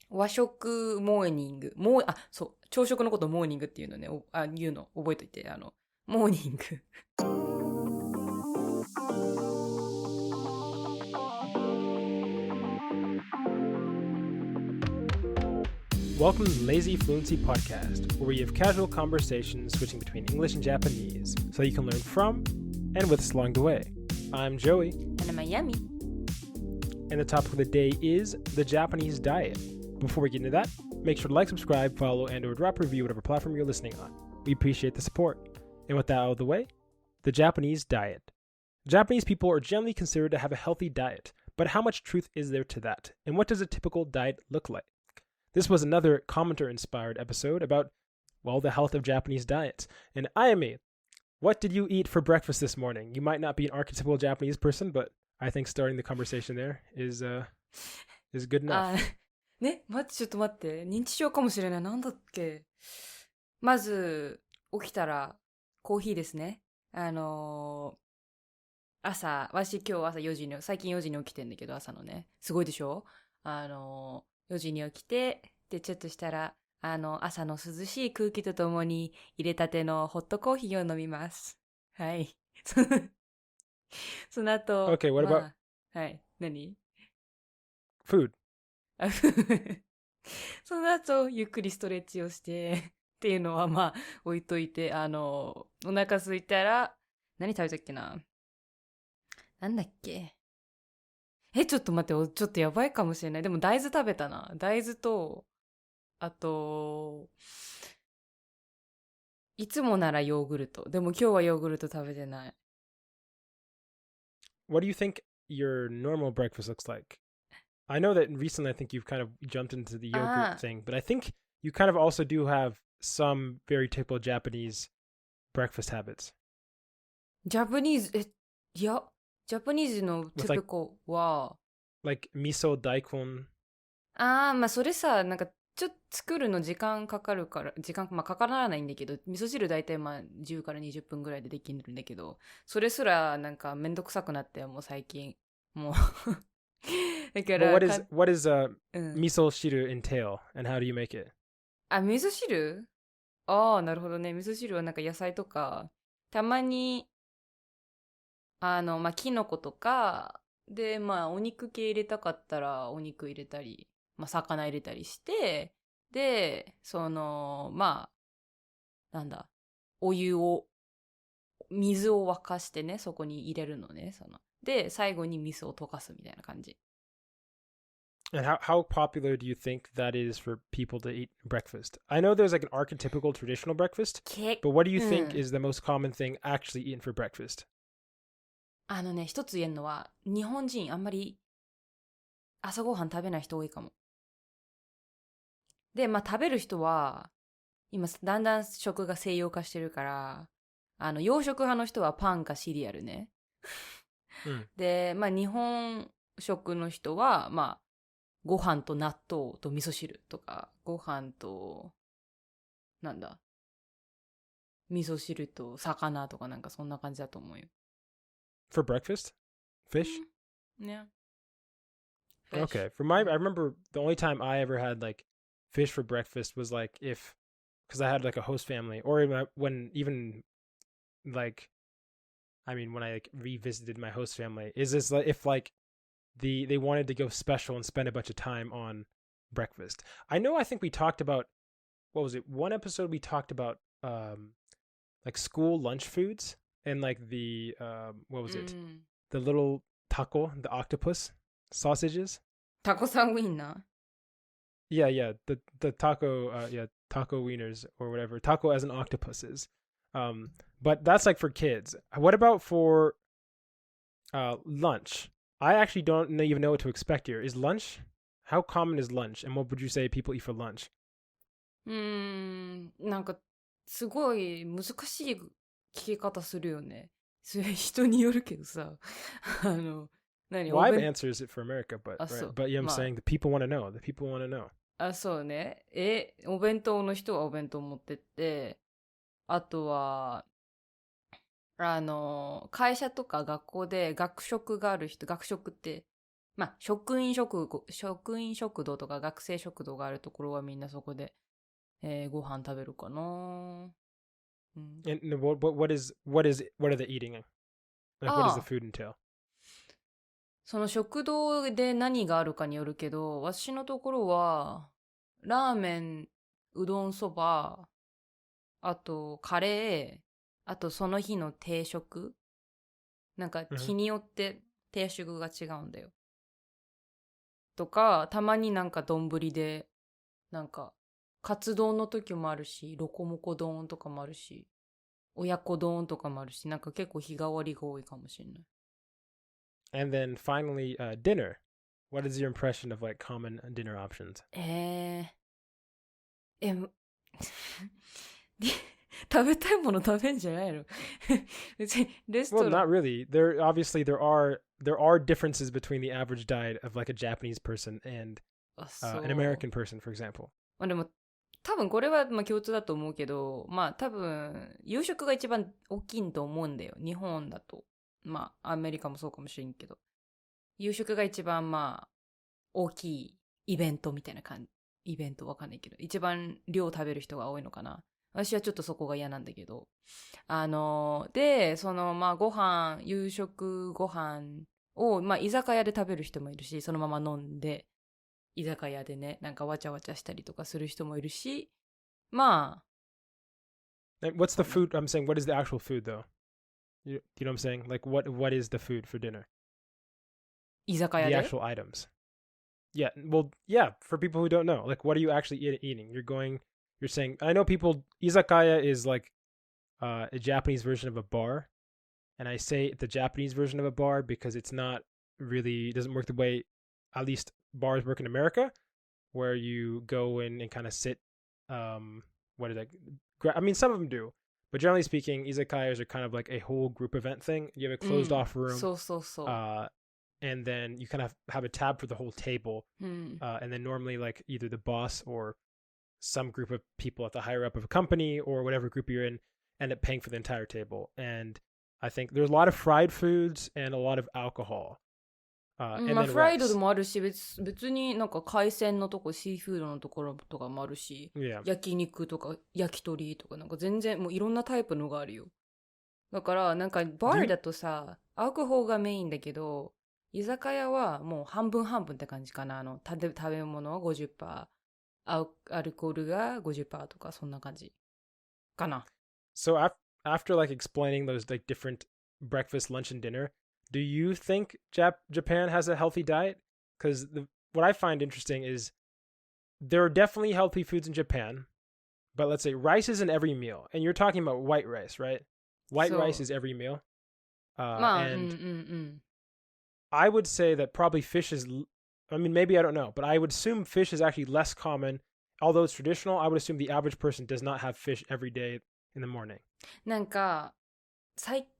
和食モーニング。そう、朝食のことモーニングっていうのね、言うの覚えといて、モーニング。Welcome to the lazyfluency podcast, where we have casual conversations switching between English and Japanese so you can learn from and with us along the way. I'm Joey. And I'm Miami. And the topic of the day is the Japanese diet. Before we get into that, make sure to like, subscribe, follow, and or drop a review whatever platform you're listening on. We appreciate the support. And with that out of the way, the Japanese diet. Japanese people are generally considered to have a healthy diet, but how much truth is there to that? And what does a typical diet look like? This was another commenter-inspired episode about, well, the health of Japanese diets. And Ayame, what did you eat for breakfast this morning? You might not be an archetypical Japanese person, but I think starting the conversation there is good enough. ね、ちょっと待って。認知症かもしれない。なんだっけ。まず、起きたら、コーヒーですね。私今日朝4時に、最近4時に起きてんだけど、朝のね。すごいでしょ4時に起きて、で、ちょっとしたら、朝の涼しい空気とともに、入れたてのホットコーヒーを飲みます。はい。その後、Okay, what about はい。何 food? その後、ゆっくりストレッチをして、っていうのは置いといて、お腹空いたら、何食べたっけな。なんだっけ。ちょっと待って、ちょっとやばいかもしれない。でも大豆食べたな。大豆と、あと、いつもならヨーグルト。でも今日はヨーグルト食べてない。What do you think your normal breakfast looks like? I know that recently I think you've kind of jumped into the yogurt thing, but I think you kind of also do have some very typical Japanese breakfast habits. ジャパニーズ、ジャパニーズのテピコは、like miso daikon. それさ、なんか、ちょっと作るの時間かかるから、かからないんだけど、味噌汁大体10から20分ぐらいでできるんだけど、それすらなんかめんどくさくなってもう最近。もう。だから。But what is miso shiru entail and how do you make it? 味噌汁？なるほどね。味噌汁はなんか野菜とか、たまに、キノコとか、で、お肉系入れたかったらお肉入れたり、魚入れたりして、で、なんだ、水を沸かしてね、そこに入れるのね、で、最後に味噌を溶かすみたいな感じ。And how popular do you think that is for people to eat breakfast? I know there's like an archetypical traditional breakfast, but what do you think is the most common thing actually eaten for breakfast? 一つ言えるのは、日本人あんまり朝ごはん食べない人多いかも。で、食べる人は、今、だんだん食が西洋化してるから、洋食派の人はパンかシリアルね。で、日本食の人は、ご飯と納豆と味噌汁とか、ご飯と、なんだ、味噌汁と魚とかなんかそんな感じだと思うよ。For breakfast? Fish? Yeah. Fish. Okay. I remember the only time I ever had like fish for breakfast was like because I had like a host family, or when I like revisited my host family, is this like if like they wanted to go special and spend a bunch of time on breakfast. I think we talked about, what was it? One episode we talked about like school lunch foods and like the what was it? The little taco, the octopus sausages. Taco san wiener. Yeah, the taco taco wieners or whatever. Taco as an octopus is. But that's like for kids. What about for lunch? I actually don't even know what to expect here. Is lunch? How common is lunch? And what would you say people eat for lunch? なんかすごい難しい聞き方するよね。それ人によるけどさ。Well, I have answers for America, but yeah, I'm saying the people want to know. The people want to know. そうね。お弁当の人はお弁当持ってって、あとは、会社とか学校で学食がある人、学食ってまあ、職員食堂とか学生食堂があるところはみんなそこで、ご飯食べるかな。And what are they eating? Like, what does the ああ、food entail? その食堂で何があるかによるけど、私のところは、ラーメン、うどんそば、あとカレー、あとその日の定食。なんか日によって定食が違うんだよ。とか、たまになんか丼で、なんか、カツ丼の時もあるし、ロコモコ丼とかもあるし、親子丼とかもあるし、なんか結構日替わりが多いかもしれない。And then finally, dinner. What is your impression of like common dinner options? で食べたいもの食べんじゃないの別にレス Well, トラン。not really. There are differences between the average diet of like a Japanese person and あ、そ an う。American person, for example. まあでも、多分これはまあ共通だと思うけど、まあ多分、夕食が一番大きいと思うんだよ。日本だと。まあ、アメリカもそうかもしれんけど。夕食が一番まあ、大きいイベントみたいな感じ。イベントわかんないけど、一番量食べる人が多いのかな。私はちょっとそこが嫌なんだけど。で、その、まあ、夕食ご飯を、まあ、居酒屋で食べる人もいるし、そのまま飲んで、居酒屋でね、なんかわちゃわちゃしたりとかする人もいるし、まあ。And what's the food? I'm saying, what is the actual food though? You know what I'm saying? Like, what is the food for dinner? 居酒屋 The で actual items. Yeah. Well, yeah. For people who don't know, like, what are you actually eating? You're saying. I know people. Izakaya is like a Japanese version of a bar, and I say the Japanese version of a bar because it's not really doesn't work the way at least bars work in America, where you go in and kind of sit. What is that? I mean, some of them do, but generally speaking, izakayas are kind of like a whole group event thing. You have a closed off room. そうそうそう。And then you kind of have a tab for the whole table. うん。And then normally like either the boss or some group of people at the higher up of a company or whatever group you're in end up paying for the entire table. And I think there's a lot of fried foods and a lot of alcohol. ま And あ、 then フライドで rice. もあるし、別になんか海鮮のとこ、シーフードのところとかもあるし、Yeah. 焼肉とか焼き鳥とかなんか全然もういろんなタイプのがあるよ。だからなんかバーだとさ、アルコールがメインだけど、居酒屋はもう半分半分って感じかな。食べ物は 50%、アルコールが 50% とかそんな感じかな。So after like explaining those like different breakfast, lunch, and dinner, do you think Japan has a healthy diet? Because what I find interesting is there are definitely healthy foods in Japan, but let's say rice is in every meal, and you're talking about white rice, right? White rice is every meal. まあ、and I would say that probably fish is, I mean, maybe I don't know, but I would assume fish is actually less common. Although it's traditional, I would assume the average person does not have fish every day in the morning. なんか、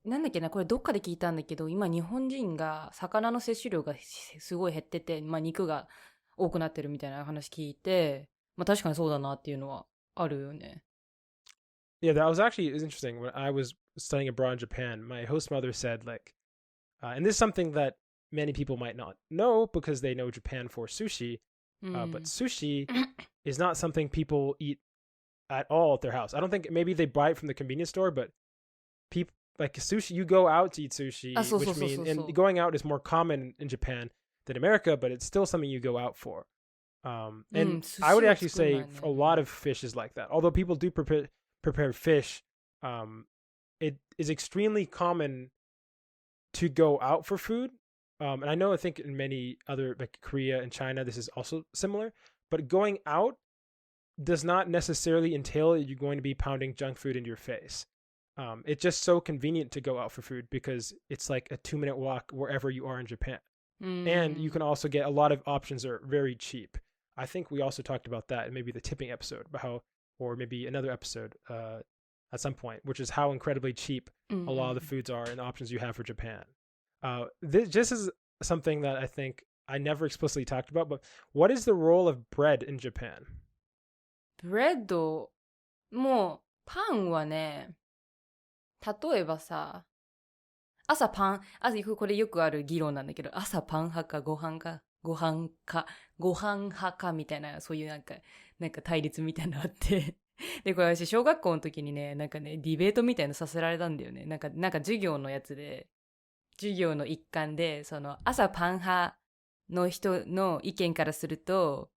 なんだっけな、これどっかで聞いたんだけど、今日本人が魚の摂取量がすごい減ってて、まあ肉が多くなってるみたいな話聞いて、まあ確かにそうだなっていうのはあるよね。Yeah, that was actually, it was interesting. When I was studying abroad in Japan, my host mother said like, and this is something that many people might not know because they know Japan for sushi, but sushi is not something people eat at all at their house. I don't think, maybe they buy it from the convenience store, but people like sushi, you go out to eat sushi, which means, and going out is more common in Japan than America, but it's still something you go out for. And I would actually say a lot of fish is like that. Although people do prepare fish, it is extremely common to go out for food. And I know, I think in many other, like Korea and China, this is also similar, but going out does not necessarily entail you're going to be pounding junk food into your face. It's just so convenient to go out for food because it's like a 2-minute walk wherever you are in Japan. And you can also get a lot of options that are very cheap. I think we also talked about that in maybe the tipping episode, about how, or maybe another episode at some point, which is how incredibly cheap a lot of the foods are and the options you have for Japan. This is something that I think I never explicitly talked about, but what is the role of bread in Japan? ブレッド、もうパンはね、例えばさ、朝パン、これよくある議論なんだけど、朝パン派かご飯派かみたいな、そういうなんか対立みたいなのあって。で、これ私、小学校の時にね、ディベートみたいなのさせられたんだよね。授業のやつで、授業の一環で、朝パン派の人の意見からすると、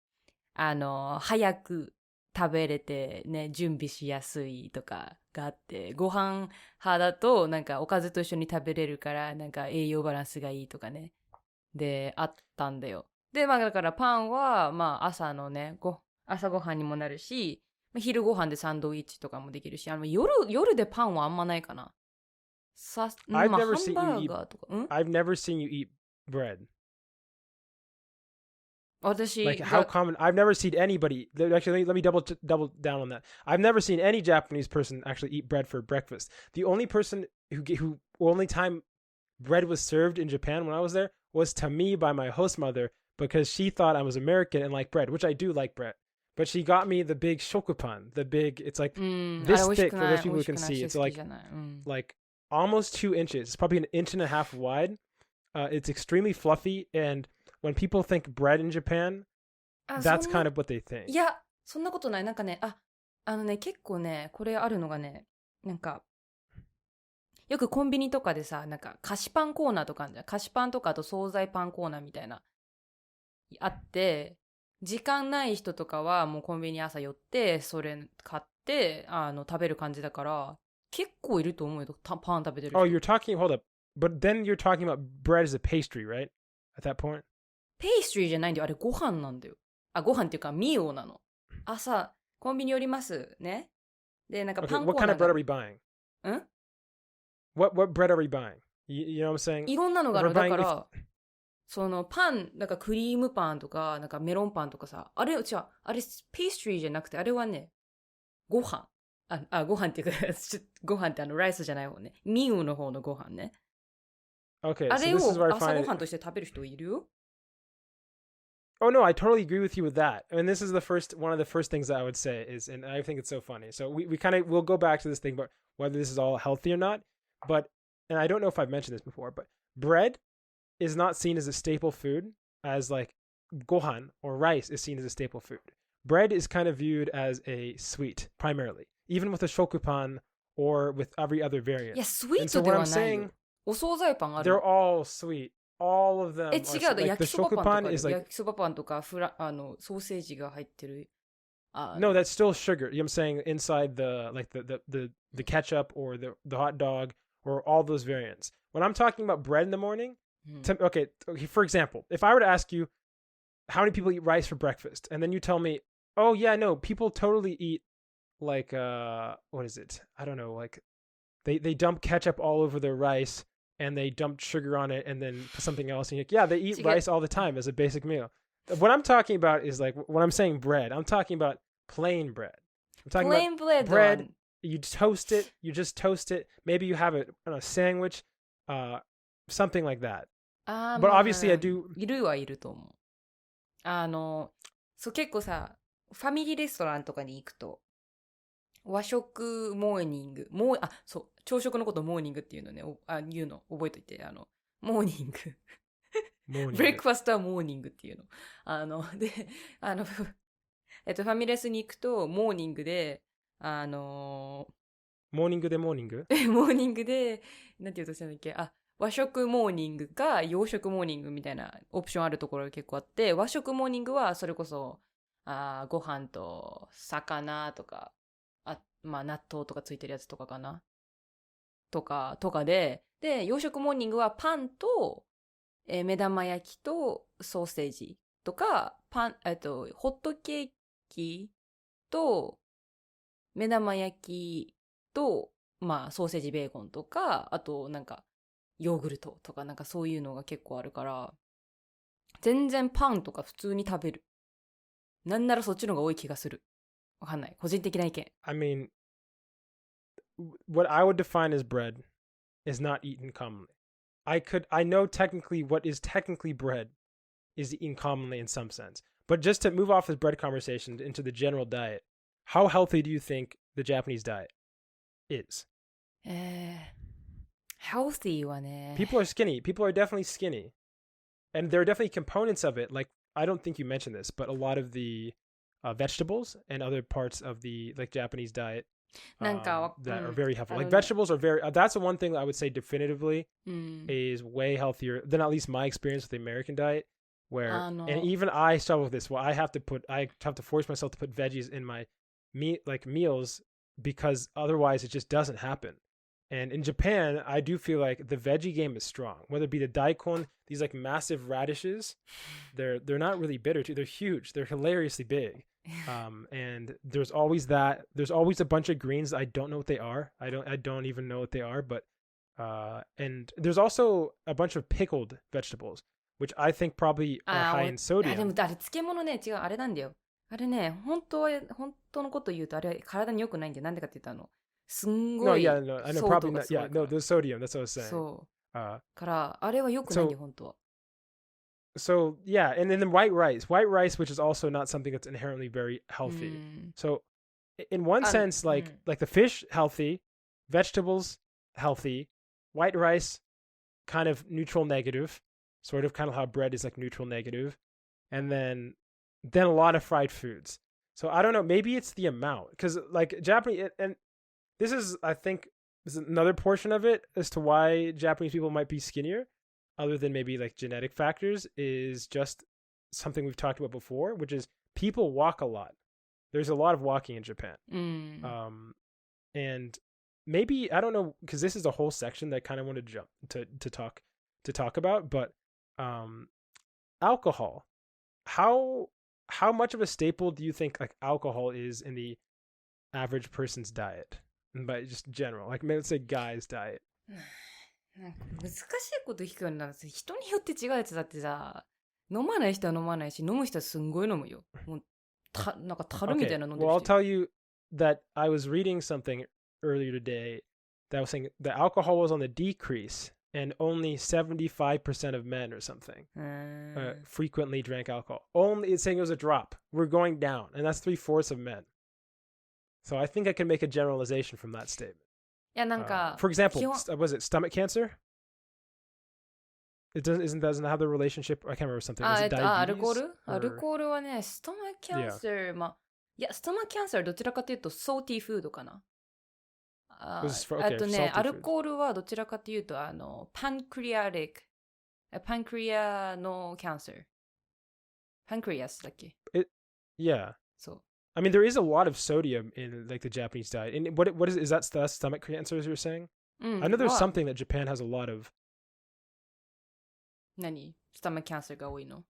早く食べれてね、準備しやすいとかがあって、ご飯派だと、おかずと一緒に食べれるから、栄養バランスがいいとかね。で、あったんだよ。で、だからパンは、朝のね、朝ごはんにもなるし、昼ご飯でサンドイッチとかもできるし、夜でパンはあんまないかな。ハンバーガーとか。I've never seen you eat bread. 私 Like how common? I've never seen anybody. Actually, let me double down on that. I've never seen any Japanese person actually eat bread for breakfast. The only person who only time bread was served in Japan when I was there was to me by my host mother because she thought I was American and liked bread, which I do like bread. But she got me the big shokupan, it's like this thick for those people who can see. It's like almost 2 inches. It's probably an inch and a half wide. It's extremely fluffy, and when people think bread in Japan, that's kind of what they think. いや、そんなことない。結構ね、これあるのがね、よくコンビニとかでさ、菓子パンコーナーとかあるじゃん。菓子パンとかあと惣菜パンコーナーみたいな。あって、時間ない人とかはもうコンビニ朝寄って、それ買って、食べる感じだから、結構いると思うよ。パン食べてる人。Oh, hold up. But then you're talking about bread as a pastry, right? At that point? ペーストリーじゃないんだよ。あれご飯なんだよ。ご飯っていうかミオなの。朝、コンビニ寄りますね。で、パンコーナー。What kind of bread are we buying? What bread are we buying? You know what I'm saying? いろんなのがある。だから、パン、クリームパンとか、メロンパンとかさ、あれペーストリーじゃなくて、あれはね、ご飯。ご飯っていうか、ご飯ってライスじゃない方ね。ミオの方のご飯ね。Okay, あれを so this is where I 朝 find ご飯として食べる人いるよ。Oh no, I totally agree with you with that. And this is one of the first things that I would say is, and I think it's so funny. So we'll go back to this thing, but whether this is all healthy or not. But, and I don't know if I've mentioned this before, but bread is not seen as a staple food as like gohan or rice is seen as a staple food. Bread is kind of viewed as a sweet primarily, even with a shokupan or with every other variant. いや、スイートではないよ。お惣菜パンある。They're all sweet. All of them. 違う、like 焼きそばパンとか、is like 焼きそばパンとかソーセージが入ってる。No, that's still sugar. You know what I'm saying? Inside the ketchup or the hot dog or all those variants. When I'm talking about bread in the morning, okay, for example, if I were to ask you how many people eat rice for breakfast, and then you tell me, oh yeah, no, people totally eat like what is it? I don't know, like they dump ketchup all over their rice and they dump sugar on it and then something else. And you're like, yeah, they eat rice all the time as a basic meal. What I'm talking about is like when I'm saying bread, I'm talking about plain bread. I'm talking about bread. You toast it. You just toast it. Maybe you have it on a sandwich, something like that. But obviously, I do. いるはいると思う。そう結構さ、ファミリーレストランとかに行くと、和食モーニング、そう、朝食のことモーニングっていうのね、言うの覚えといて、モーニング。ブレックファストはモーニングっていうの。で、ファミレスに行くと、モーニングで、モーニングでモーニングモーニングで、なんて言うとしたんだっけ、和食モーニングか洋食モーニングみたいなオプションあるところが結構あって、和食モーニングはそれこそ、ご飯と魚とか、納豆とかついてるやつとかかなとかで、洋食モーニングはパンと、目玉焼きとソーセージとか、ホットケーキと、目玉焼きと、ソーセージベーコンとか、あとヨーグルトとかそういうのが結構あるから、全然パンとか普通に食べる。なんならそっちの方が多い気がする。わかんない。個人的な意見。I mean, what I would define as bread is not eaten commonly. I know technically what is technically bread is eaten commonly in some sense. But just to move off this bread conversation into the general diet, how healthy do you think the Japanese diet is? healthy はね。People are skinny. People are definitely skinny. And there are definitely components of it. Like, I don't think you mentioned this, but a lot of the vegetables and other parts of the like Japanese diet that are very healthy. Like vegetables are very, that's the one thing that I would say definitively is way healthier than at least my experience with the American diet. Where, and even I struggle with this. Well, I have to force myself to put veggies in my meals because otherwise it just doesn't happen. And in Japan, I do feel like the veggie game is strong. Whether it be the daikon, these like massive radishes, they're not really bitter too. They're huge. They're hilariously big. And there's always that. There's always a bunch of greens. I don't know what they are. I don't even know what they are. But and there's also a bunch of pickled vegetables, which I think probably are high in sodium. でもあれ漬物ね、違う、あれなんだよ。あれね、本当のこと言うとあれ体に良くないんだよ。なんでかって言ったの。すんごい。No, yeah, no, I know, probably not. Yeah, no, the sodium. That's what I was saying. そう。からあれは良くないんだよ、本当は。So yeah, and then white rice, which is also not something that's inherently very healthy. So in one sense, like the fish healthy, vegetables healthy, white rice kind of neutral negative, sort of kind of how bread is like neutral negative, and then a lot of fried foods. So I don't know, maybe it's the amount because like Japanese, and this is I think is another portion of it as to why Japanese people might be skinnier. Other than maybe like genetic factors, is just something we've talked about before, which is people walk a lot. There's a lot of walking in Japan. And maybe, I don't know, because this is a whole section that I kind of want to jump to talk about, but alcohol. How much of a staple do you think like alcohol is in the average person's diet? And by just general, like let's say guy's diet. なんか難しいこと聞くようになるんですよ。人によって違うやつだってさ、飲まない人は飲まないし、飲む人はすんごい飲むよ。もうなんか樽みたいな飲んでる人。Well, I'll tell you that I was reading something earlier today that was saying that alcohol was on the decrease and only 75% of men or something frequently drank alcohol. Only it's saying it was a drop. We're going down, and that's 3/4 of men. So I think I can make a generalization from that statement. いやなんか for example, was it stomach cancer? It doesn't have the relationship. I can't remember something. Was it diabetes? アルコールはね、ストマキャンサー、まあ、いや、ストマキャンサーはどちらかというと、ソーティーフードかな。あとね、アルコールはどちらかというと、パンクリアのキャンサー。パンクリアスだっけ Yeah. そう。I mean, there is a lot of sodium in like the Japanese diet. And what is that stomach cancer as you're saying? I know there's something that Japan has a lot of. 何ストマキャンサーが多いの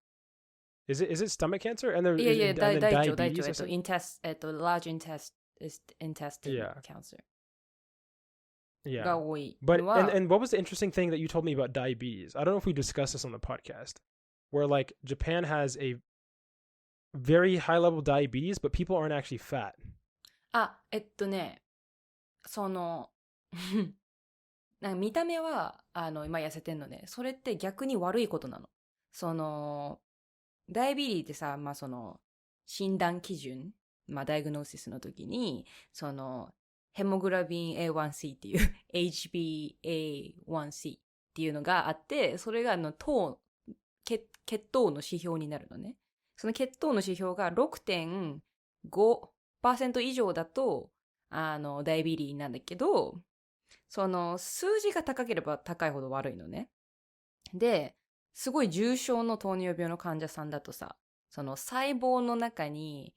Is it stomach cancer? And there, いやいや、大腸、diabetes. large intestine cancer. Yeah. が多い。But and what was the interesting thing that you told me about diabetes? I don't know if we discussed this on the podcast, where like Japan has a very high level diabetes, but people aren't actually fat. そのなんか見た目は今痩せてんのね。それって逆に悪いことなの。そのダイビリーってさ、まあその診断基準、まあダイグノーシスの時にそのヘモグロビン A1C っていう HbA1c っていうのがあって、それが血糖の指標になるのね。その血糖の指標が 6.5% 以上だとダイビリーなんだけど、その数字が高ければ高いほど悪いのね。で、すごい重症の糖尿病の患者さんだとさ、その細胞の中に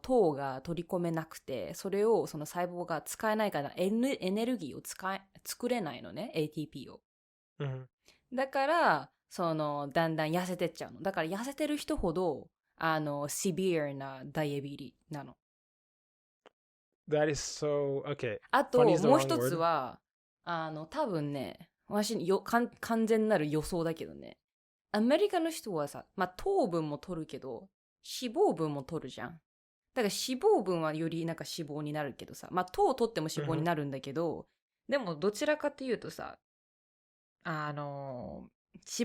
糖が取り込めなくて、それをその細胞が使えないからエネルギーを作れないのね、ATP を。だからそのだんだん痩せてっちゃうの。だから痩せてる人ほどシビアなダイアビリーなの。That is so okay. あともう一つは多分ね、完全なる予想だけどね、アメリカの人はさ、まあ糖分も取るけど脂肪分も取るじゃん。だから脂肪分はよりなんか脂肪になるけどさ、まあ糖を取っても脂肪になるんだけど、でもどちらかっていうとさ、脂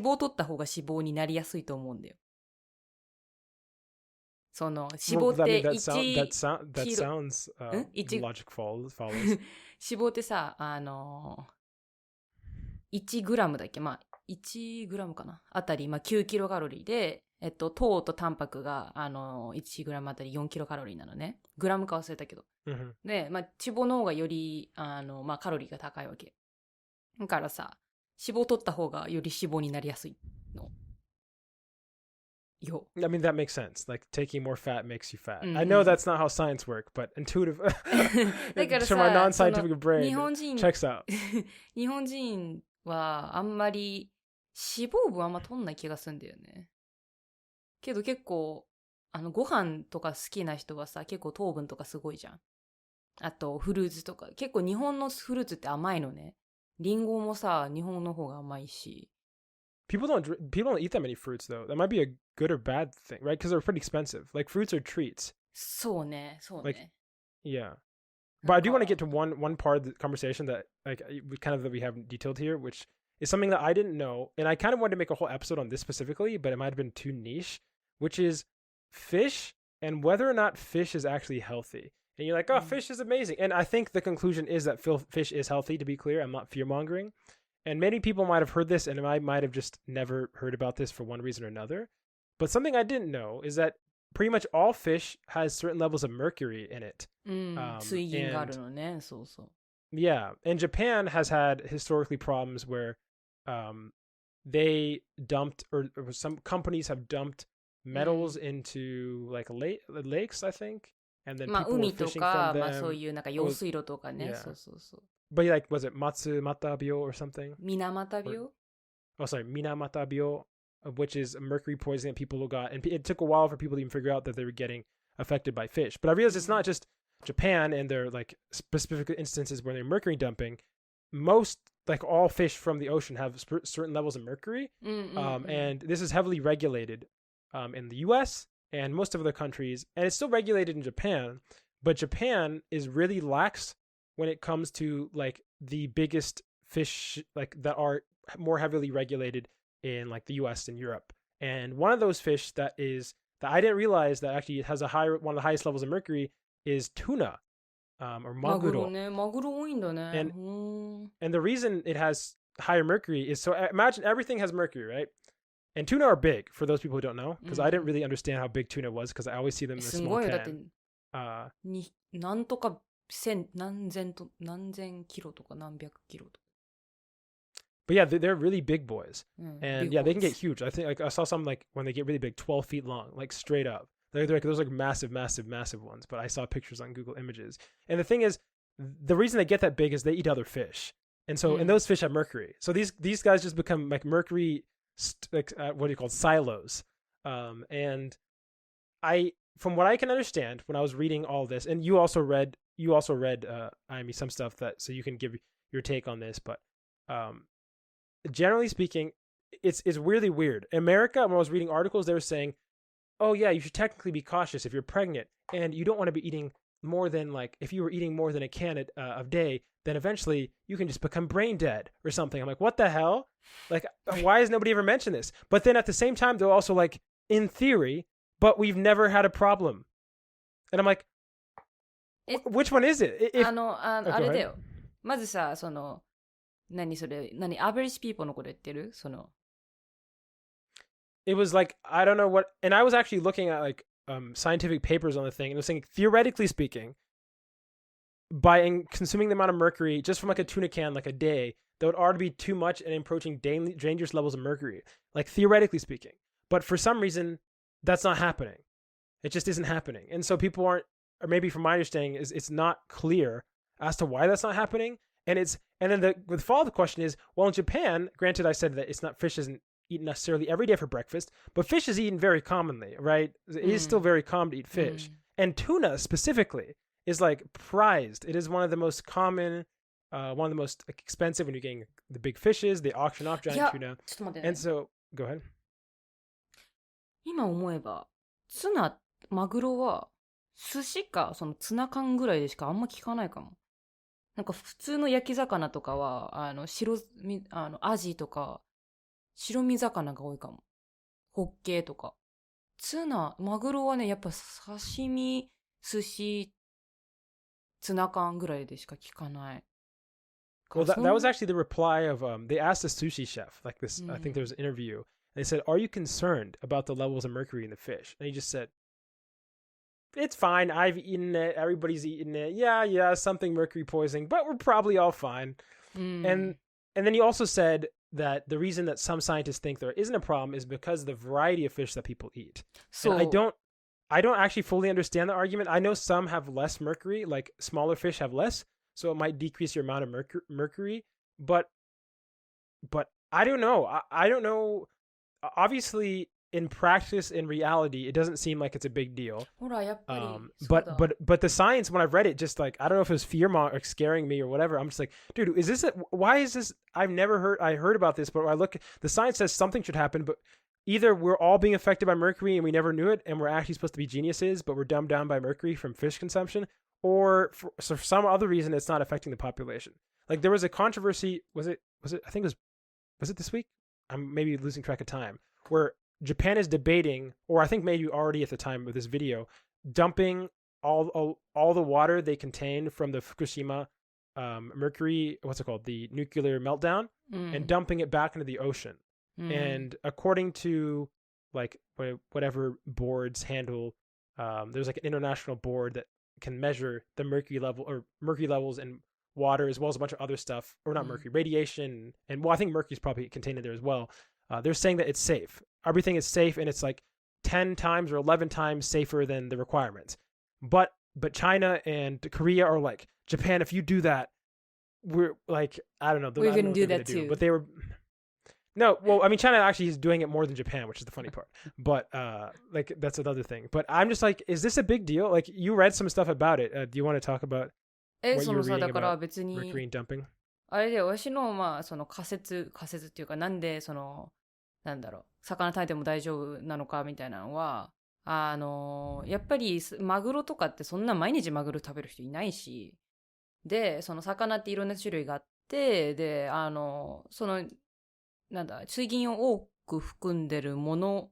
肪を取った方が脂肪になりやすいと思うんだよ。その脂肪って1 that sounds logic follows. 脂肪ってさ1グラムだっけ、まあ1グラムかなあたり、まあ、9キロカロリーで、糖とタンパクが1グラムあたり4キロカロリーなのね。グラムか忘れたけど。で、まあ、脂肪の方がよりまあ、カロリーが高いわけ。だからさ、脂肪を取った方がより脂肪になりやすいの。よ。I mean, that makes sense. Like, taking more fat makes you fat. I know that's not how science works, but intuitive. だからさ、to my non-scientific brain, 日本人 checks out. 日本人はあんまり脂肪分あんま取んない気がするんだよね。けど結構ご飯とか好きな人はさ、結構糖分とかすごいじゃん。あとフルーツとか、結構日本のフルーツって甘いのね。リンゴもさ、日本の方が甘いし。People don't eat that many fruits though. That might be a good or bad thing, right? Because they're pretty expensive. Like fruits are treats. そうね、そうね。Yeah. But I do want to get to one part of the conversation that like that we haven't detailed here, which is something that I didn't know, and I kind of wanted to make a whole episode on this specifically, but it might have been too niche, which is fish and whether or not fish is actually healthy. And you're like, oh, fish is amazing. And I think the conclusion is that fish is healthy, to be clear. I'm not fear-mongering. And many people might have heard this, and I might have just never heard about this for one reason or another. But something I didn't know is that pretty much all fish has certain levels of mercury in it. 水銀があるのね、そうそう。Yeah, and Japan has had historically problems where they dumped, or some companies have dumped metals into like lakes, I think. And then まあ people were 海と fishing か、 from まあ them. そういうなんか用水路とかね、 Yeah. そうそうそう。But like, was it Matsumatabyo or something? 水俣病 Oh, sorry, Minamatabyo, which is a mercury poisoning that people got. And it took a while for people to even figure out that they were getting affected by fish. But I realized it's not just Japan and their like specific instances where they're mercury dumping. Most, like all fish from the ocean have certain levels of mercury. And this is heavily regulated in the US and most of other countries. And it's still regulated in Japan. But Japan is really lax when it comes to like the biggest fish like that are more heavily regulated in like the US and Europe. And one of those fish that I didn't realize that actually has one of the highest levels of mercury is tuna, or maguro. マグロね、マグロ多いんだね。 And the reason it has higher mercury is, so imagine everything has mercury, right? And tuna are big, for those people who don't know, because I didn't really understand how big tuna was, because I always see them in a す small ごいよ、だって can. なんとか何千キロとか何百キロとか。 But yeah, they're really big boys. And big yeah, they can boys. get huge. I think like I saw some like when they get really big, 12 feet long, like straight up. They're like those like massive ones. But I saw pictures on Google Images. And the thing is, the reason they get that big is they eat other fish. And so, and those fish have mercury. So these guys just become like mercury, what do you call it, silos. And from what I can understand, when I was reading all this, and you also read, I mean, some stuff that, so you can give your take on this, but generally speaking, it's weirdly weird. In America, when I was reading articles, they were saying, oh yeah, you should technically be cautious if you're pregnant, and you don't want to be eating more than like, if you were eating more than a can a day, then eventually you can just become brain dead or something. I'm like, what the hell? Like, why has nobody ever mentioned this? But then at the same time, they're also like, in theory, but we've never had a problem. And I'm like, which one is it? あれだよ。まずさ、その、average people のこと言ってる？その。It was like, I don't know what, and I was actually looking at like scientific papers on the thing, and it was saying, theoretically speaking, by consuming the amount of mercury just from like a tuna can like a day, that would already be too much and approaching dangerous levels of mercury, like theoretically speaking. But for some reason, that's not happening. It just isn't happening. And so people aren't, or maybe from my understanding, is it's not clear as to why that's not happening. And then the follow-up question is, well, in Japan, granted, I said that fish isn't eaten necessarily every day for breakfast, but fish is eaten very commonly, right? It is still very common to eat fish. And tuna specifically is like prized. It is one of the most common, one of the most expensive when you're getting the big fishes. They auction off giant tuna. ちょっと待ってね。 And so, go ahead. 今思えば、マグロは寿司かそのツナ缶ぐらいでしかあんま聞かないかも。なんか普通の焼き魚とかはアジとか白身魚が多いかも。ホッケとか。マグロはね、やっぱ刺身、寿司、ツナ缶ぐらいでしか聞かない。Well, that was actually the reply of they asked a sushi chef like this. I think there was an interview. They said, "Are you concerned about the levels of mercury in the fish?" And he just said, "It's fine. I've eaten it. Everybody's eaten it. Yeah, something mercury poisoning, but we're probably all fine." And then he also said that the reason that some scientists think there isn't a problem is because of the variety of fish that people eat. So I don't actually fully understand the argument. I know some have less mercury, like smaller fish have less, so it might decrease your amount of mercury. But I don't know. I don't know. Obviously, in practice, in reality, it doesn't seem like it's a big deal. But the science, when I've read it, just like, I don't know if it was fear scaring me or whatever. I'm just like, dude, is this why is this? I heard about this, but when I look, the science says something should happen, but either we're all being affected by mercury and we never knew it, and we're actually supposed to be geniuses, but we're dumbed down by mercury from fish consumption, or for some other reason, it's not affecting the population. Like there was a controversy. Was it? I think was it this week? I'm maybe losing track of time. Where Japan is debating, or I think maybe already at the time of this video, dumping all the water they contain from the Fukushima mercury, what's it called, the nuclear meltdown, and dumping it back into the ocean. And according to like whatever boards handle, there's like an international board that can measure the mercury levels in water, as well as a bunch of other stuff, or not mercury, radiation, and well, I think mercury is probably contained in there as well. They're saying that it's safe. Everything is safe, and it's like 10 times or 11 times safer than the requirements. But China and Korea are like, Japan, if you do that, we're like, I don't know. We're going to do that too. But they were... No, well, I mean, China actually is doing it more than Japan, which is the funny part. But like, that's another thing. But I'm just like, is this a big deal? Like, you read some stuff about it. Do you want to talk about what you were reading about mercury and dumping? あれで、私の、まあ、その仮説っていうか、なんで、その、なんだろう、魚食べても大丈夫なのかみたいなのは、やっぱり、マグロとかってそんな毎日マグロ食べる人いないし、で、その魚っていろんな種類があって、で、その、なんだ、水銀を多く含んでるもの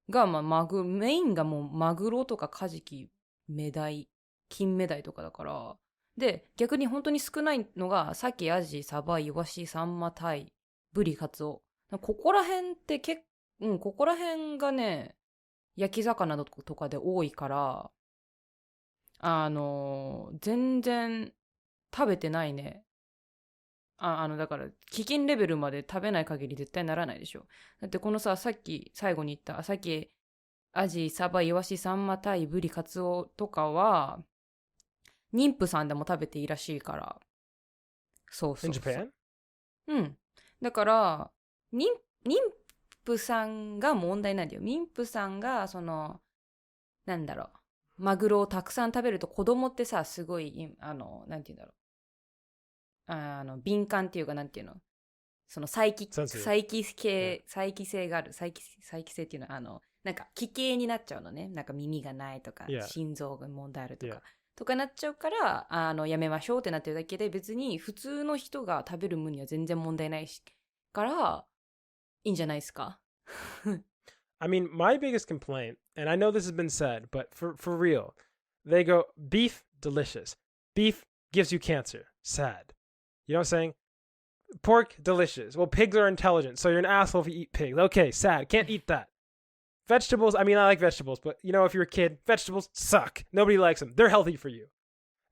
が、まあ、メインがもうマグロとかカジキ、メダイ、金目鯛とかだから、で、逆に本当に少ないのが、サケ、アジ、サバ、イワシ、サンマ、タイ、ブリ、カツオ。ここら辺ってここら辺がね、焼き魚とかで多いから、全然食べてないね。だから、危険レベルまで食べない限り絶対ならないでしょ。だってこのさ、さっき最後に言った、サケ、アジ、サバ、イワシ、サンマ、タイ、ブリ、カツオとかは、妊婦さんでも食べていいらしいから。そうそうそう。In Japan? うん。だから、妊婦さんが問題なんだよ。妊婦さんが、なんだろう。マグロをたくさん食べると子供ってさ、すごい、なんて言うんだろう。敏感っていうか、なんていうの。その細気性がある。細気性っていうのは、なんか、奇形になっちゃうのね。なんか耳がないとか、心臓が問題あるとか。とかなっちゃうから、やめましょうってなってるだけで、別に普通の人が食べる分には全然問題ないし、から、いいんじゃないですか? I mean, my biggest complaint, and I know this has been said, but for real, they go, beef, delicious. Beef gives you cancer. Sad. You know what I'm saying? Pork, delicious. Well, pigs are intelligent, so you're an asshole if you eat pigs. Okay, sad. Can't eat that. Vegetables, I mean, I like vegetables, but, you know, if you're a kid, vegetables suck. Nobody likes them. They're healthy for you.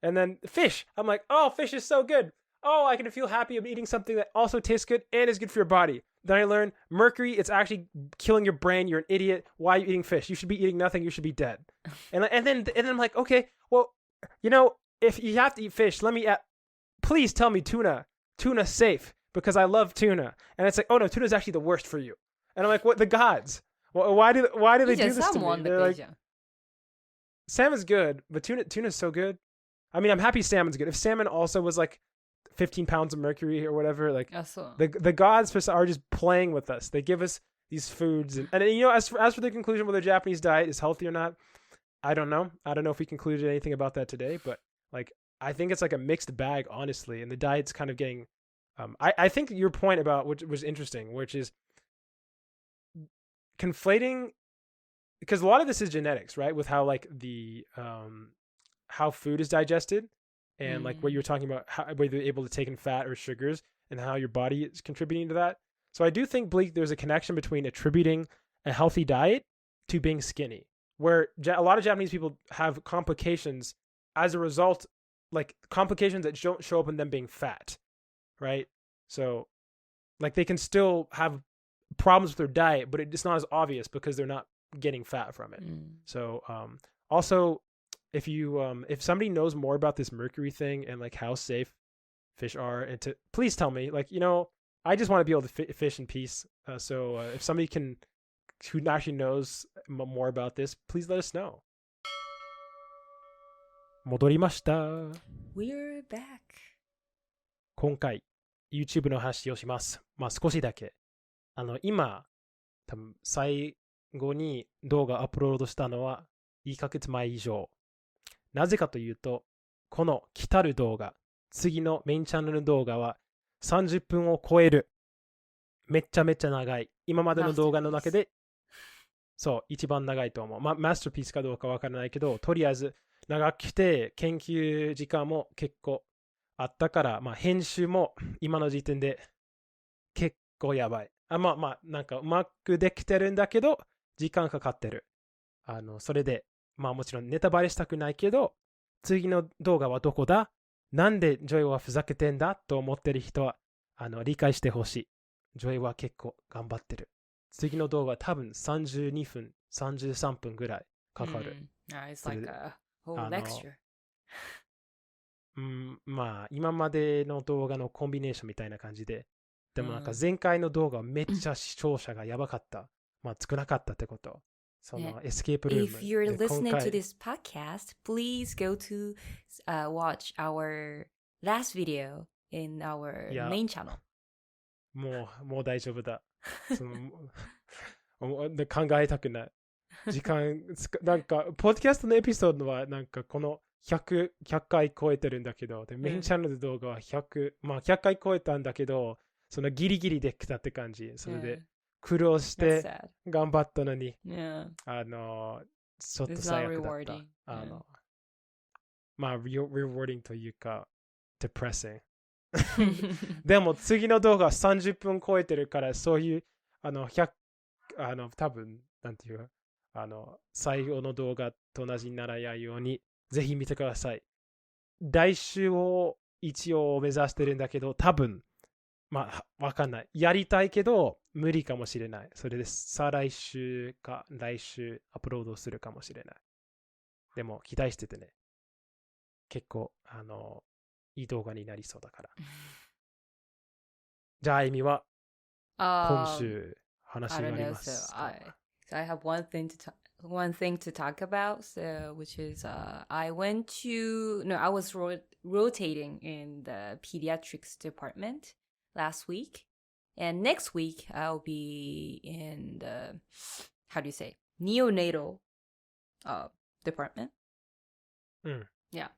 And then fish. I'm like, oh, fish is so good. Oh, I can feel happy of eating something that also tastes good and is good for your body. Then I learned mercury, it's actually killing your brain. You're an idiot. Why are you eating fish? You should be eating nothing. You should be dead. And then I'm like, okay, well, you know, if you have to eat fish, please tell me tuna. Tuna's safe because I love tuna. And it's like, oh no, tuna's actually the worst for you. And I'm like, what? The gods. Why do they do this to me? They're like, salmon's good, but tuna's so good. I mean, I'm happy salmon's good. If salmon also was like 15 pounds of mercury or whatever, like the gods are just playing with us. They give us these foods, and you know, as for the conclusion whether Japanese diet is healthy or not, I don't know. I don't know if we concluded anything about that today, but like I think it's like a mixed bag, honestly, and the diet's kind of getting. I think your point about which was interesting, which is conflating, because a lot of this is genetics, right? With how like the how food is digested, and like what you were talking about, how, whether you're able to take in fat or sugars and how your body is contributing to that. So I do think, Blake, there's a connection between attributing a healthy diet to being skinny, where a lot of Japanese people have complications as a result, like complications that don't show up in them being fat, right? So like they can still have problems with their diet, but it's not as obvious because they're not getting fat from it. So also, if somebody knows more about this mercury thing and like how safe fish are, and to please tell me, like, I just want to be able to fish in peace. So if somebody who actually knows more about this, please let us know. 戻りました。 We're back. 今回 YouTube の話をします。少しだけ。今多分最後に動画アップロードしたのは1ヶ月前以上。なぜかというと、この来たる動画、次のメインチャンネル動画は30分を超える。めっちゃめっちゃ長い。今までの動画の中で、そう、一番長いと思う。マスターピースかどうかわからないけど、とりあえず長くて研究時間も結構あったから、編集も今の時点で結構やばい。なんかうまくできてるんだけど、時間かかってる。それで、もちろんネタバレしたくないけど、次の動画はどこだ？なんでジョイはふざけてんだと思ってる人は、理解してほしい。ジョイは結構頑張ってる。次の動画は多分32分、33分ぐらいかかる。It's like a whole lecture. 今までの動画のコンビネーションみたいな感じで。でもなんか前回の動画はめっちゃ視聴者がやばかった。少なかったってこと。そのエスケープルーム。If you're listening to this podcast, please go to watch our last video in our main channel. もう大丈夫だ。考えたくない。時間、なんか、ポッドキャストのエピソードはなんかこの100回超えてるんだけど、でメインチャンネルの動画は100回超えたんだけど、そのギリギリできたって感じ。それで苦労して頑張ったのに、ちょっと最悪だった。rewarding というか、depressing。でも次の動画は30分超えてるから、そういう、多分、なんていう、最後の動画と同じにならないように、ぜひ見てください。来週を一応目指してるんだけど、多分、わかんない。やりたいけど、無理かもしれない。それで、再来週か来週アップロードするかもしれない。でも、期待しててね。結構、いい動画になりそうだから。じゃあ、エミは、今週、話があります。So I have one thing to talk about, which is I was rotating in the pediatrics department last week, and next week I'll be in the neonatal department. Yeah.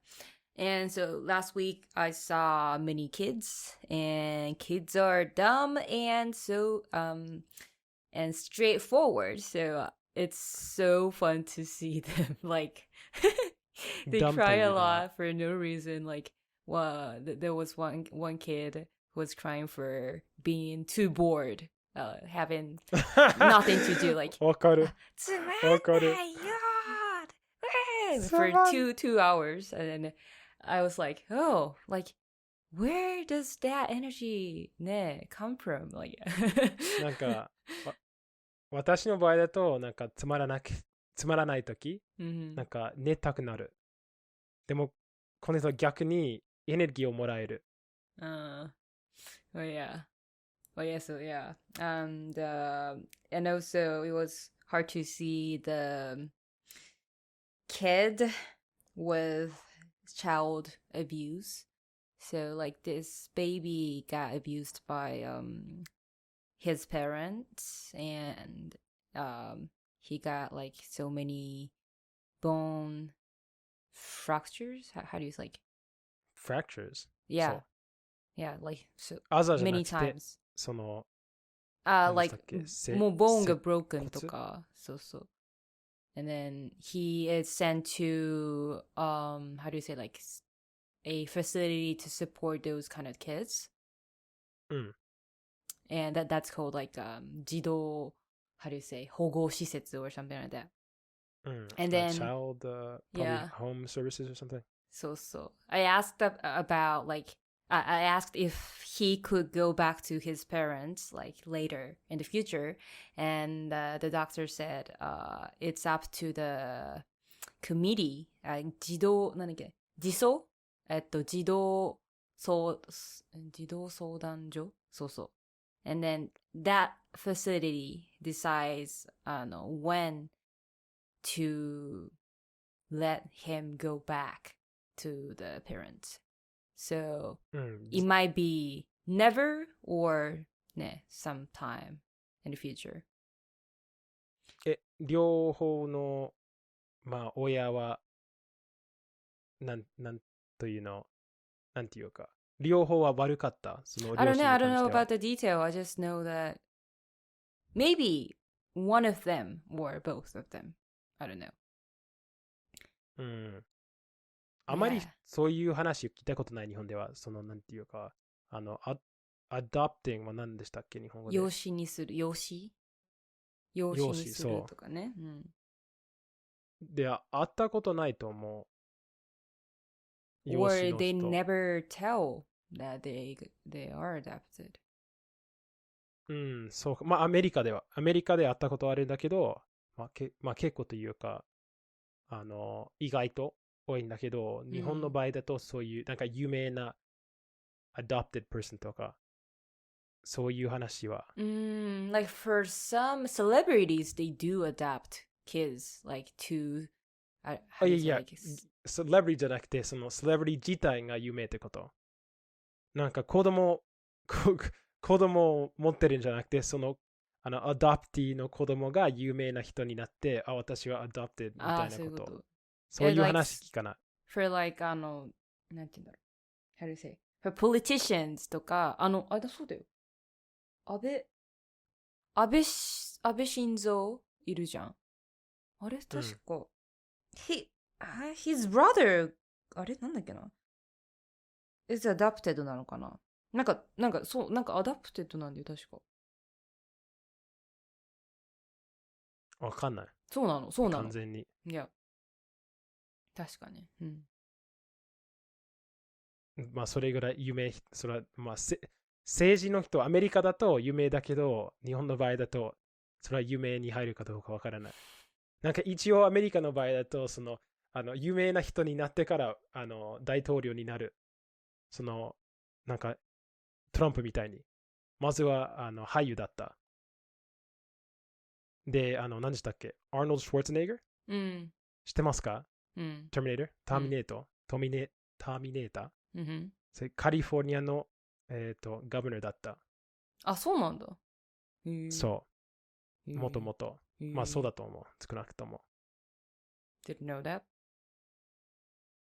And so last week I saw many kids, and kids are dumb and so and straightforward. So it's so fun to see them like they cry a lot for no reason. Like there was one kid who was crying for being too bored, having nothing to do. Like わかる。for 2 hours, and then I was like, oh, like where does that energy come from? Like なんか私の場合だとなんかつまらないとき、なんか寝たくなる。でもこの人は逆にエネルギーをもらえる。Well, yeah. So yeah. And also it was hard to see the kid with child abuse. So like this baby got abused by his parents, and he got like so many bone fractures. How do you say, like fractures? Yeah. Yeah, like so many times. その like もう bone が broken とか、そうそう。And then he is sent to how do you say, like a facility to support those kind of kids. And that's called like 児童 how do you say 保護施設 or something like that. And then child probably home services or something. So I asked about like I asked if he could go back to his parents like later in the future, and the doctor said it's up to the committee. 児童なんだっけ児相児童相談所そうそう。And then that facility decides when to let him go back to the parents. So it might be never or sometime in the future. 両方の親はなんというのなんていうか両方は悪かったその I don't know about the detail. I just know that maybe one of them or both of them. I don't know. あまりそういう話を聞いたことない日本ではそのなんていうかadopting は何でしたっけ日本語で養子にする養子にするとかね。で会ったことないと思う。Or they never tell that they are adopted. そうか。アメリカで会ったことあるんだけど、結構というか意外と多いんだけど、日本の場合だとそういうなんか有名な adopted person とかそういう話は。Like for some celebrities, they do adopt kids like to. いや、セレブリティじゃなくてそのセレブリティ自体が有名ってこと。なんか子供を持ってるんじゃなくてそのアドプティの子供が有名な人になって私はアドプティみたいなこと。そういう話聞かない。For like なんて言うんだろう。How do you say? For politicians とかそうだよ。安倍晋三いるじゃん。あれ確か。His brother あれなんだっけな is adopted なのかななんかそうなんかアダプテッドなんだよ確か。わかんない。そうなの完全に。いや確かね。それぐらい有名。それは政治の人アメリカだと有名だけど日本の場合だとそれは有名に入るかどうかわからない。なんか一応アメリカの場合だとその有名な人になってから大統領になるそのなんかトランプみたいにまずは俳優だった。で何でしたっけアーノルド・シュワルツェネッガー、知ってますか、ターミネーター、カリフォルニアのガバナーだった。あ、そうなんだ。そう。もともと。そうだと思う。少なくとも。Didn't know that?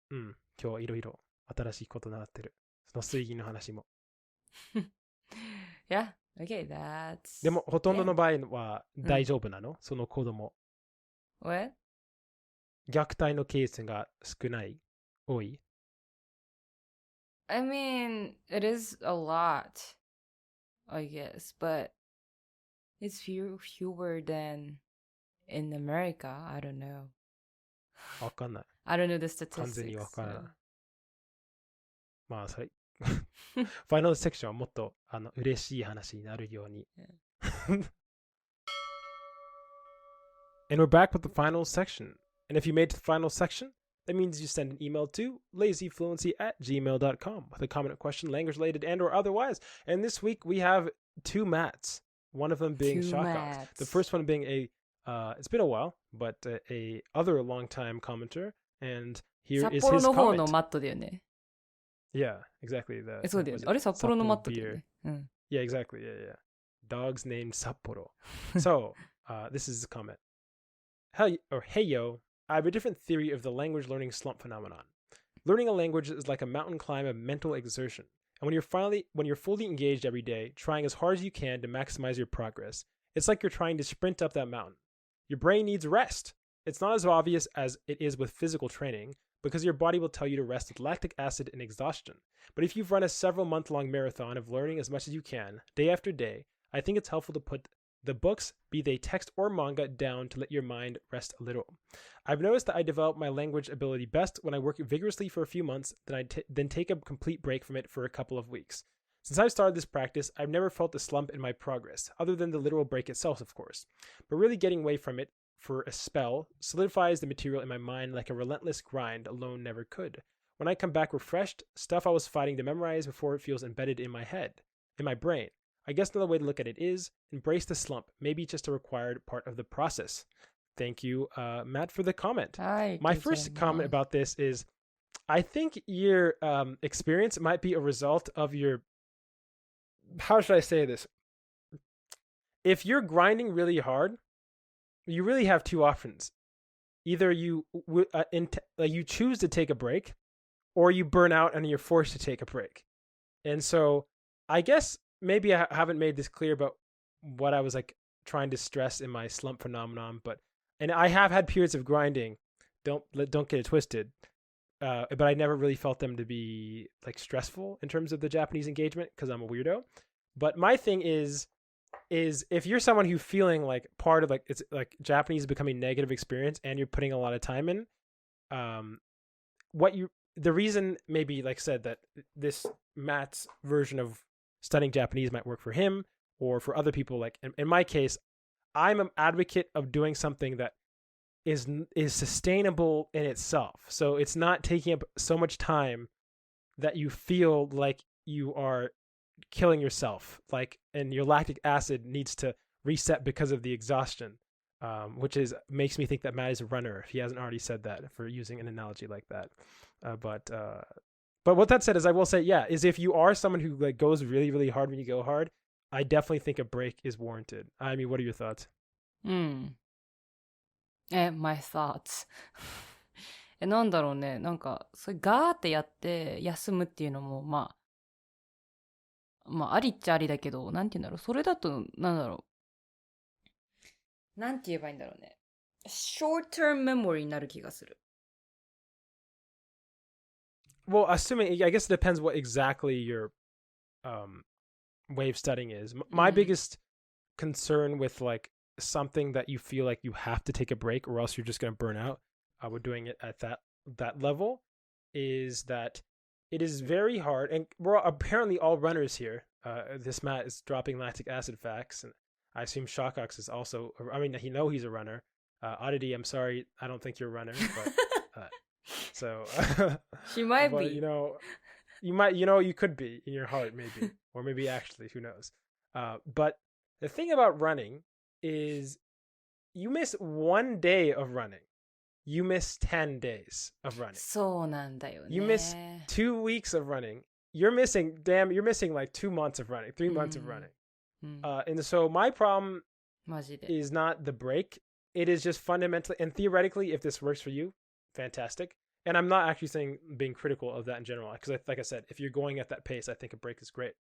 今日いろいろ新しいことになってる。その水銀の話も。Yeah, okay, that's... でも、ほとんどの場合は大丈夫なの、その子供。What? 虐待のケースが少ない多い I mean, it is a lot, I guess, but it's fewer than in America. I don't know. わかんない。I don't know the statistics. 完全にわからない。それファイナルセクションはもっと嬉しい話になるように。And we're back with the final section. And if you made it to the final section, that means you send an email to lazyfluency@gmail.com with a comment or question, language related and or otherwise. And this week we have two Matts, one of them being Shaka. The first one being it's been a while, but a other long time commenter. And here is his comment. Yeah, exactly. そうだよね。あれ札幌のマットだよね。Yeah, exactly. Yeah. Dogs named Sapporo. So, this is the comment. Hey yo, I have a different theory of the language learning slump phenomenon. Learning a language is like a mountain climb of mental exertion. And when you're fully engaged every day, trying as hard as you can to maximize your progress, it's like you're trying to sprint up that mountain. Your brain needs rest. It's not as obvious as it is with physical training, because your body will tell you to rest with lactic acid and exhaustion. But if you've run a several month-long marathon of learning as much as you can, day after day, I think it's helpful to put the books, be they text or manga, down to let your mind rest a little. I've noticed that I develop my language ability best when I work vigorously for a few months, then take a complete break from it for a couple of weeks. Since I've started this practice, I've never felt a slump in my progress, other than the literal break itself, of course. But really getting away from it for a spell solidifies the material in my mind like a relentless grind alone never could. When I come back refreshed, stuff I was fighting to memorize before it feels embedded in my brain. I guess another way to look at it is embrace the slump, maybe just a required part of the process. Thank you, Matt, for the comment. My first comment about this is, I think your experience might be a result of your, how should I say this? If you're grinding really hard, you really have two options. Either you choose to take a break, or you burn out and you're forced to take a break. And so I guess maybe I haven't made this clear about what I was like trying to stress in my slump phenomenon, and I have had periods of grinding. Don't get it twisted. But I never really felt them to be like stressful in terms of the Japanese engagement because I'm a weirdo. But my thing is if you're someone who's feeling like part of like it's like Japanese is becoming a negative experience and you're putting a lot of time in, the reason maybe like said that this Matt's version of studying Japanese might work for him or for other people. Like in my case, I'm an advocate of doing something that is sustainable in itself. So it's not taking up so much time that you feel like you are killing yourself, like, and your lactic acid needs to reset because of the exhaustion, which makes me think that Matt is a runner if he hasn't already said that, for using an analogy like that. But what that said is, I will say, is if you are someone who like goes really, really hard when you go hard, I definitely think a break is warranted. I mean, what are your thoughts? My thoughts. なんだろうね。なんか、それガーってやって休むっていうのも、まあ、ありっちゃありだけど、なんて言うんだろう。それだと、なんだろう。なんて言えばいいんだろうね。short-term memory になる気がする。Well, assuming, I guess it depends what exactly your way of studying is. My biggest concern with like something that you feel like you have to take a break or else you're just going to burn out with doing it at that level is that it is very hard, and we're apparently all runners here. This Matt is dropping lactic acid facts, and I assume Shockox is also, I mean, he's a runner. Oddity, I'm sorry, I don't think you're a runner, but so she might be. You could be in your heart, maybe, or maybe actually, who knows? But the thing about running is you miss 1 day of running, you miss 10 days of running. そうなんだよね。You miss 2 weeks of running. You're missing like 2 months of running, 3 months of running. And so my problem is not the break. It is just fundamentally, and theoretically, if this works for you, fantastic. And I'm not actually saying being critical of that in general, because like I said, if you're going at that pace, I think a break is great.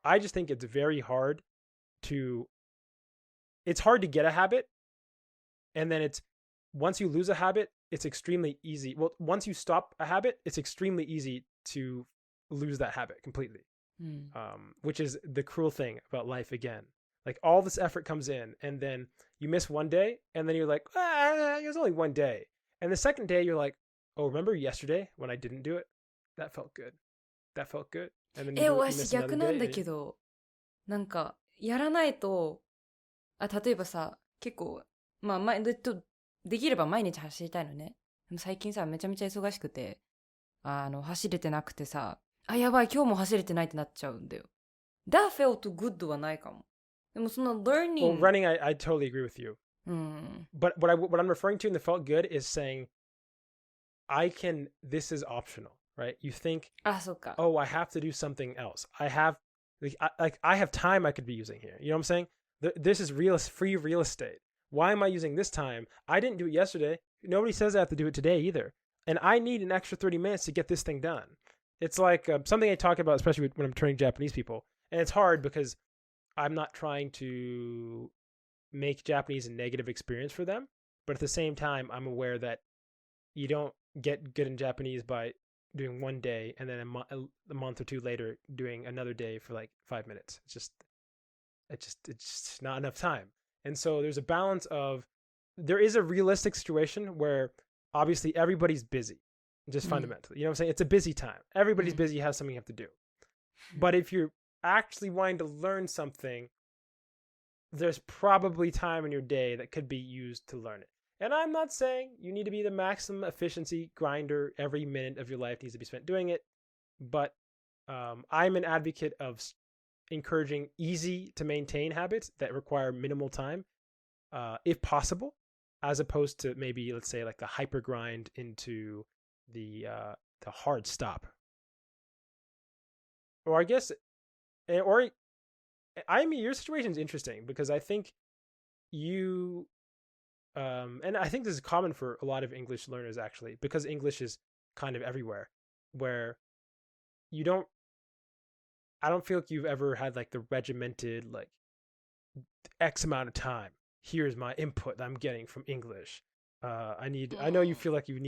I just think it's very hard it's hard to get a habit. And then once you lose a habit, it's extremely easy. Well, once you stop a habit, it's extremely easy to lose that habit completely. Which is the cruel thing about life again. Like all this effort comes in and then you miss 1 day and then you're like, it was only 1 day. And the second day you're like, oh, remember yesterday when I didn't do it? That felt good. And then you miss another day. 逆なんだけど、なんかやらないと、例えばさ、結構できれば毎日走りたいのね。でも最近さ、めちゃめちゃ忙しくて、走れてなくてさ、やばい、今日も走れてないってなっちゃうんだよ。That felt good はないかも。でもその learning... Well, running, I totally agree with you. But what I'm referring to in the felt good is saying, this is optional, right? You think, soか. Oh, I have to do something else. I have time I could be using here. You know what I'm saying? This is free real estate. Why am I using this time? I didn't do it yesterday. Nobody says I have to do it today either. And I need an extra 30 minutes to get this thing done. It's like something I talk about, especially when I'm training Japanese people. And it's hard because I'm not trying to make Japanese a negative experience for them. But at the same time, I'm aware that you don't get good in Japanese by doing one day and then a month or two later doing another day for like 5 minutes. It's just not enough time. And so there's a balance of, there is a realistic situation where obviously everybody's busy, just fundamentally. You know what I'm saying? It's a busy time. Everybody's busy, has something you have to do. But if you're actually wanting to learn something, there's probably time in your day that could be used to learn it. And I'm not saying you need to be the maximum efficiency grinder. Every minute of your life needs to be spent doing it. But I'm an advocate of encouraging easy to maintain habits that require minimal time, if possible, as opposed to maybe, let's say, like the hyper grind into the hard stop. Or I guess, or I mean, your situation is interesting because I think you, and I think this is common for a lot of English learners actually, because English is kind of everywhere, where I don't feel like you've ever had like the regimented, like X amount of time. Here's my input that I'm getting from English. I know you feel like you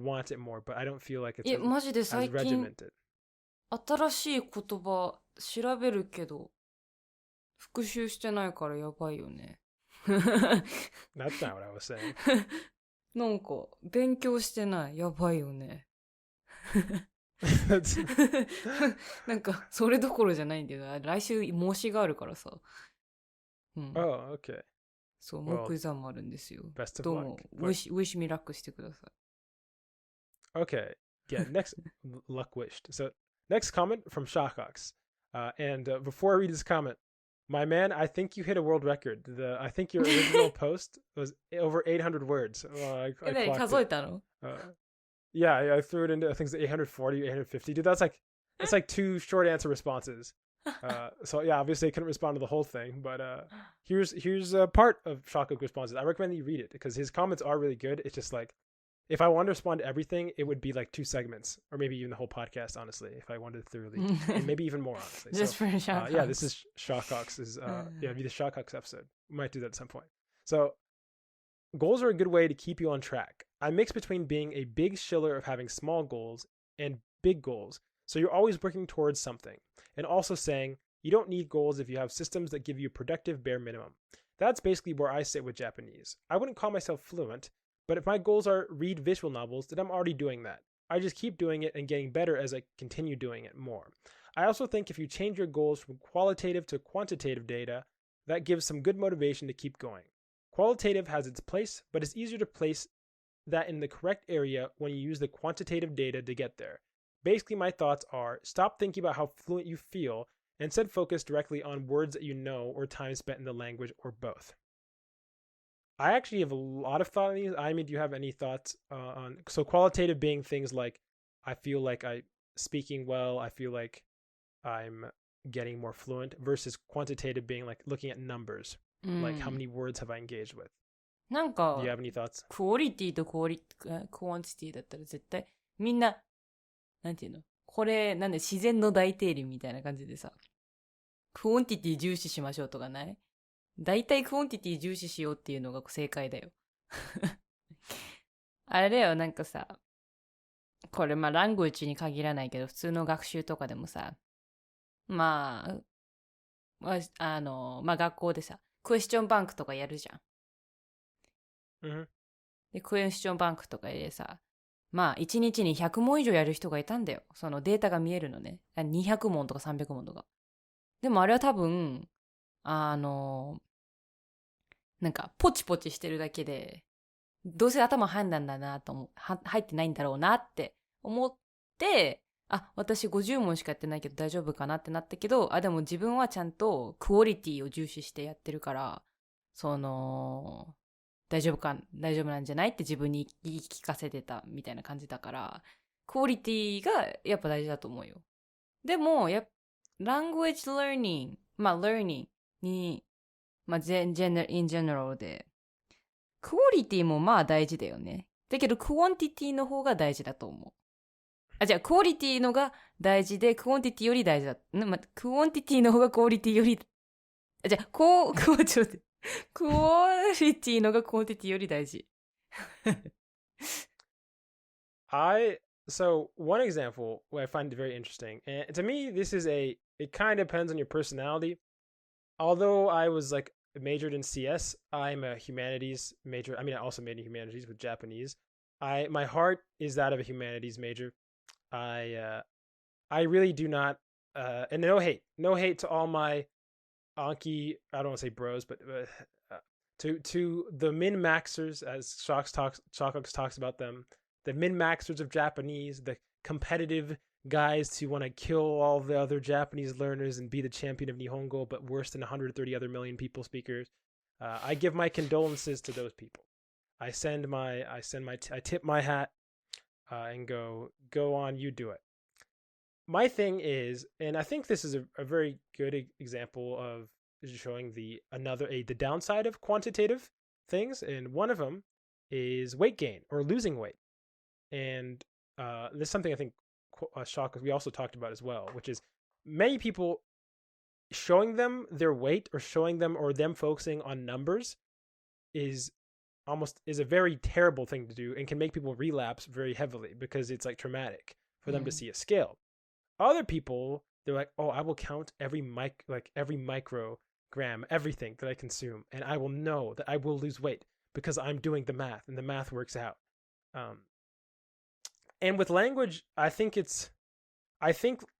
want it more, but I don't feel like it's マジで as 最近 regimented. 新しい言葉調べるけど復習してないからやばいよね。 That's not what I was saying. なんか勉強してないやばいよね。なんかそれどころじゃないんだよ。来週模試があるからさ。Oh, okay. そう、モックエザもあるんですよ。Best of どうも、wish me luck してください。Okay. Yeah, next, luck wished. So, next comment from Shawcox. And before I read this comment, my man, I think you hit a world record. I think your original post was over 800 words. I数えたの? Yeah, I threw it into, I think it's 840, 850. Dude, that's like 2 short answer responses. So yeah, obviously I couldn't respond to the whole thing, but here's a part of Shawcox responses. I recommend that you read it because his comments are really good. It's just like, if I wanted to respond to everything, it would be like 2 segments, or maybe even the whole podcast, honestly, if I wanted to thoroughly, and maybe even more, honestly. Just for Shawcox. Yeah, this is Shawcox's, yeah, it'd be the Shawcox episode. We might do that at some point. So, goals are a good way to keep you on track. I mix between being a big shiller of having small goals and big goals, so you're always working towards something, and also saying you don't need goals if you have systems that give you a productive bare minimum. That's basically where I sit with Japanese. I wouldn't call myself fluent, but if my goals are read visual novels, then I'm already doing that. I just keep doing it and getting better as I continue doing it more. I also think if you change your goals from qualitative to quantitative data, that gives some good motivation to keep going. Qualitative has its place, but it's easier to place that in the correct area when you use the quantitative data to get there. Basically, my thoughts are stop thinking about how fluent you feel and instead focus directly on words that you know or time spent in the language or both. I actually have a lot of thought on these. I mean, do you have any thoughts on, so qualitative being things like, I feel like I'm speaking well, I feel like I'm getting more fluent, versus quantitative being like looking at numbers, like how many words have I engaged with? なんか Do you have any thoughts? クオリティとクオンティティだったら絶対みんななんていうのこれなんで自然の大定理みたいな感じでさ、クオンティティ重視しましょうとかない？だいたいクオンティティ重視しようっていうのが正解だよ。あれだよ、なんかさ、これまあラングエッジに限らないけど普通の学習とかでもさ、まあ学校でさクエスチョンバンクとかやるじゃん。でクエスチョンバンクとかでさ、まあ1日に100問以上やる人がいたんだよ。そのデータが見えるのね。200問とか300問とか。でもあれは多分なんかポチポチしてるだけで、どうせ頭入んだんだなと入ってないんだろうなって思って、あ、私50問しかやってないけど大丈夫かなってなったけど、でも自分はちゃんとクオリティを重視してやってるから、大丈夫なんじゃないって自分に言い聞かせてたみたいな感じだから、クオリティがやっぱ大事だと思うよ。でもlanguage learning、learning にin general でクオリティもまあ大事だよね。だけどクオンティティの方が大事だと思う。じゃあクオリティのが大事でクオンティティより大事だ。クオンティティの方がクオリティよりじゃあクオリティのがクオンティティより大事。So one example where I find it very interesting, and to me, it kind of depends on your personality. Although I was like majored in CS, I'm a humanities major. I mean, I also majored in humanities with Japanese. My heart is that of a humanities major. I really do not, and no hate to all my Anki. I don't want to say bros, but to the min maxers, as Shockx talks about them, the min maxers of Japanese, the competitive guys who want to kill all the other Japanese learners and be the champion of Nihongo, but worse than 130 other million people speakers. I give my condolences to those people. I tip my hat and go on, you do it. My thing is, and I think this is a very good example of showing the downside of quantitative things, and one of them is weight gain or losing weight. And this is something I think Shock we also talked about as well, which is many people showing them their weight or them focusing on numbers is a very terrible thing to do and can make people relapse very heavily because it's like traumatic for them to see a scale. Other people, they're like, oh, I will count every microgram, everything that I consume, and I will know that I will lose weight because I'm doing the math and the math works out. And with language, I think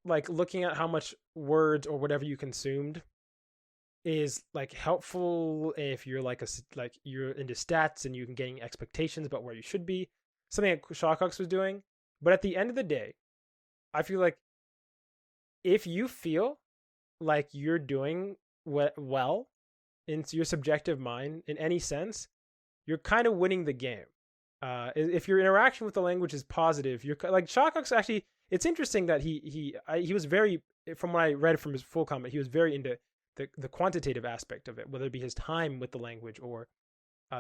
like looking at how much words or whatever you consumed is like helpful if you're you're into stats and you can gain expectations about where you should be, something like Shockx was doing. But at the end of the day, I feel like if you feel like you're doing well in your subjective mind in any sense, you're kind of winning the game. If your interaction with the language is positive, you're like Shockx. Actually, it's interesting that he was very, from what I read from his full comment, he was very into the quantitative aspect of it, whether it be his time with the language or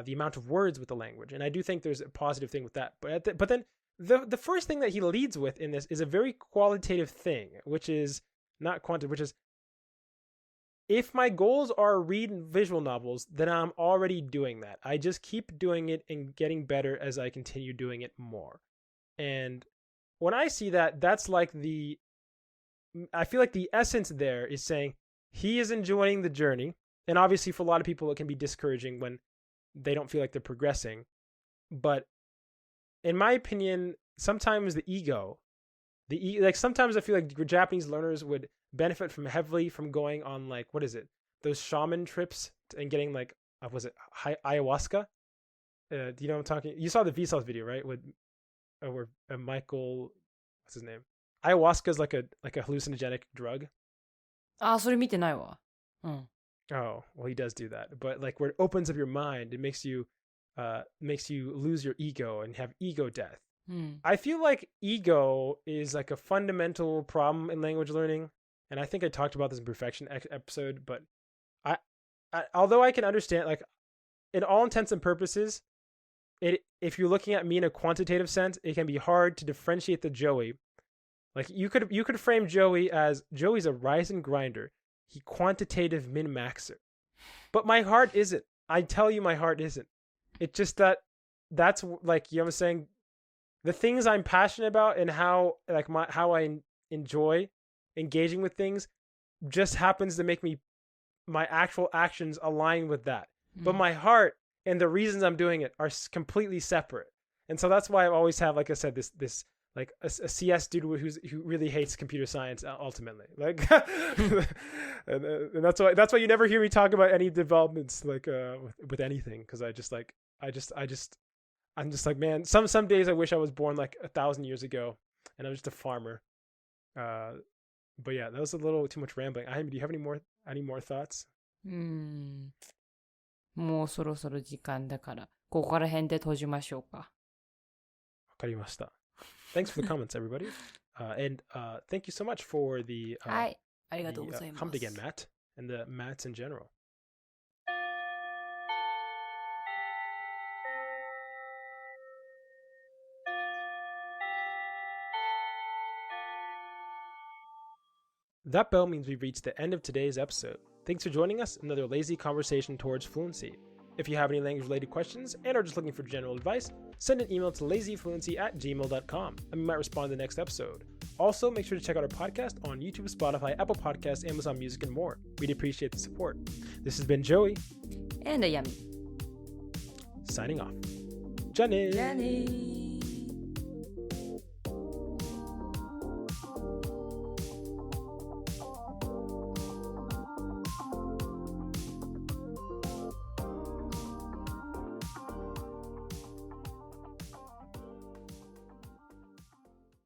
the amount of words with the language. And I do think there's a positive thing with that. But then the first thing that he leads with in this is a very qualitative thing, which is not quantitative, which is, if my goals are read visual novels, then I'm already doing that. I just keep doing it and getting better as I continue doing it more. And when I see that, that's like I feel like the essence there is saying he is enjoying the journey. And obviously for a lot of people, it can be discouraging when they don't feel like they're progressing. But in my opinion, sometimes the ego, sometimes I feel like Japanese learners would benefit heavily from going on those shaman trips and getting was it ayahuasca? Do you know what I'm talking? You saw the Vsauce video, right? With where Michael, what's his name? Ayahuasca is like a hallucinogenic drug. それ見てないわ。Oh, well, he does do that, but where it opens up your mind, it makes you lose your ego and have ego death. I feel like ego is like a fundamental problem in language learning. And I think I talked about this in Perfection episode, but I although I can understand, in all intents and purposes, if you're looking at me in a quantitative sense, it can be hard to differentiate the Joey. Like you could frame Joey's a rise and grinder. He quantitative min-maxer. But my heart isn't. I tell you, my heart isn't. It's just that's you know what I'm saying? The things I'm passionate about and how I enjoy engaging with things just happens to make my actual actions align with that. But my heart and the reasons I'm doing it are completely separate. And so that's why I always have, like I said, this a CS dude who really hates computer science ultimately. And that's why you never hear me talk about any developments with anything, because I'm just like, man, some days I wish I was born 1,000 years ago and I'm just a farmer. But yeah, that was a little too much rambling. Do you have any more thoughts? もうそろそろ時間だから、ここら辺で閉じましょうか。わかりました。Thanks for the comments, everybody. And thank you so much for the はい、ありがとうございます。comment again, Matt, and the Matts in general. That bell means we've reached the end of today's episode. Thanks for joining us in another lazy conversation towards fluency. If you have any language-related questions and are just looking for general advice, send an email to lazyfluency@gmail.com and we might respond in the next episode. Also, make sure to check out our podcast on YouTube, Spotify, Apple Podcasts, Amazon Music, and more. We'd appreciate the support. This has been Joey. And Ayami. Signing off. Jenny.